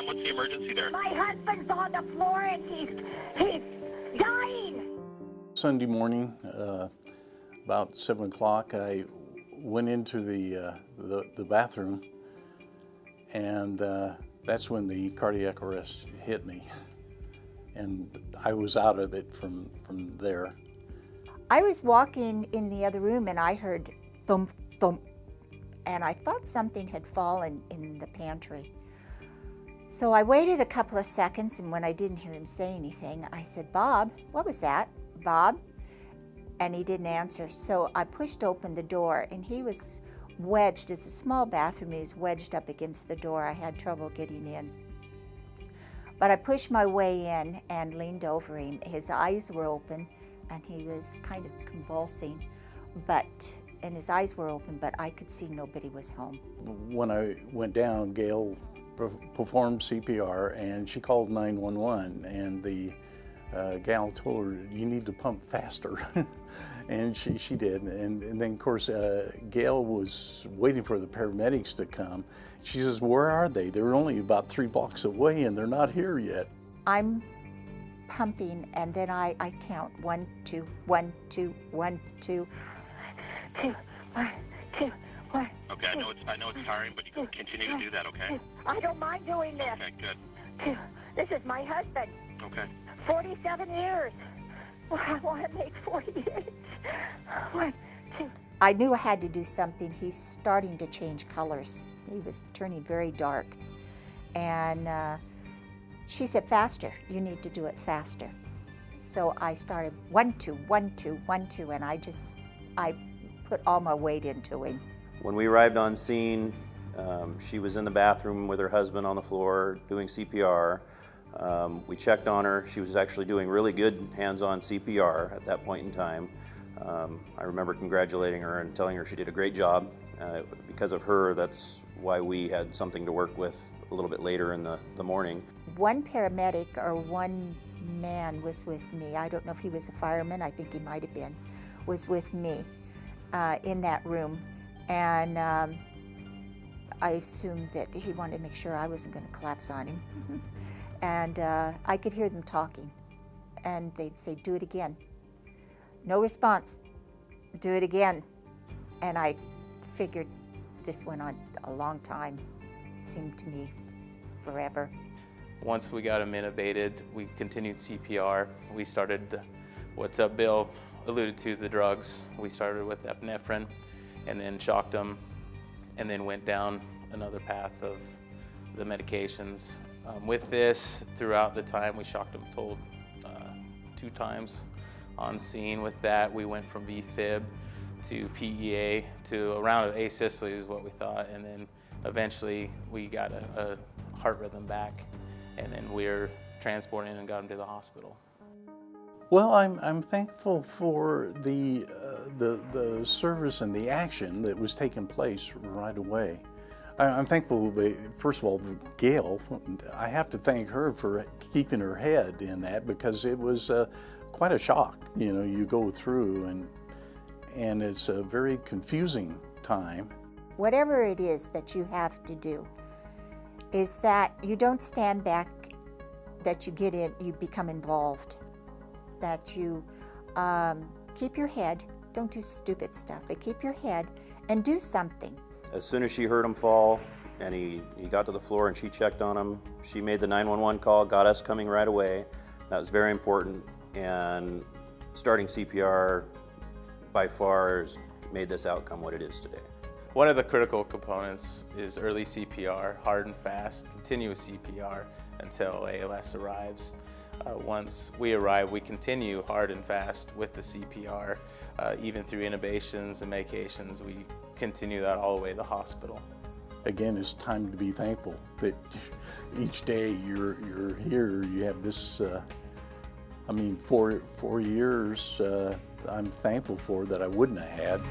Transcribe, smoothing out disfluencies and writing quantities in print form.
ma'am. What's the emergency there? My husband's on the floor and he's dying. Sunday morning, about 7 o'clock, I went into the bathroom, and that's when the cardiac arrest hit me, and I was out of it from there. I was walking in the other room and I heard thump, thump, and I thought something had fallen in the pantry. So I waited a couple of seconds, and when I didn't hear him say anything, I said, "Bob, what was that? Bob?" And he didn't answer. So I pushed open the door, and he was wedged. It's a small bathroom. He was wedged up against the door. I had trouble getting in. But I pushed my way in and leaned over him. His eyes were open, and he was kind of convulsing, and his eyes were open, but I could see nobody was home. When I went down, Gail performed CPR, and she called 911, and the gal told her, "You need to pump faster." And she did, and then of course Gail was waiting for the paramedics to come. She says, "Where are they? They're only about 3 blocks away and they're not here yet." I'm pumping, and then I count 1, 2, 1, 2, 1, 2. 2, 1, 2, 1. Okay, I know it's tiring, but you can continue to do that, okay? I don't mind doing this. Okay, good. 2. This is my husband. Okay. 47 years. Well, I want to make 48. 1, 2. I knew I had to do something. He's starting to change colors. He was turning very dark. And she said, "Faster, you need to do it faster." So I started 1, 2, 1, 2, 1, 2, and I put all my weight into him. When we arrived on scene, she was in the bathroom with her husband on the floor doing CPR. We checked on her. She was actually doing really good hands-on CPR at that point in time. I remember congratulating her and telling her she did a great job. Because of her, that's why we had something to work with a little bit later in the morning. One paramedic or one man was with me. I don't know if he was a fireman. I think he might have been. Was with me in that room. And I assumed that he wanted to make sure I wasn't going to collapse on him. And I could hear them talking. And they'd say, "Do it again." No response. "Do it again." And I figured this went on a long time. It seemed to me forever. Once we got him intubated, we continued CPR. We started what Bill alluded to, the drugs. We started with epinephrine and then shocked him, and then went down another path of the medications. With this, throughout the time, we shocked him 2 times on scene. With that, we went from VFib to PEA to a round of asystole is what we thought, and then eventually we got a heart rhythm back, and then we were transporting and got him to the hospital. Well, I'm thankful for the service and the action that was taking place right away. I'm thankful that, first of all, Gail, I have to thank her for keeping her head in that, because it was quite a shock. You know, you go through, and it's a very confusing time. Whatever it is that you have to do, is that you don't stand back, that you get in, you become involved, that you keep your head, don't do stupid stuff, but keep your head and do something. As soon as she heard him fall and he got to the floor and she checked on him, she made the 911 call, got us coming right away. That was very important, and starting CPR by far has made this outcome what it is today. One of the critical components is early CPR, hard and fast, continuous CPR until ALS arrives. Once we arrive, we continue hard and fast with the CPR, even through intubations and medications. We continue that all the way to the hospital. Again, it's time to be thankful that each day you're here. You have this, 4 years I'm thankful for that I wouldn't have had.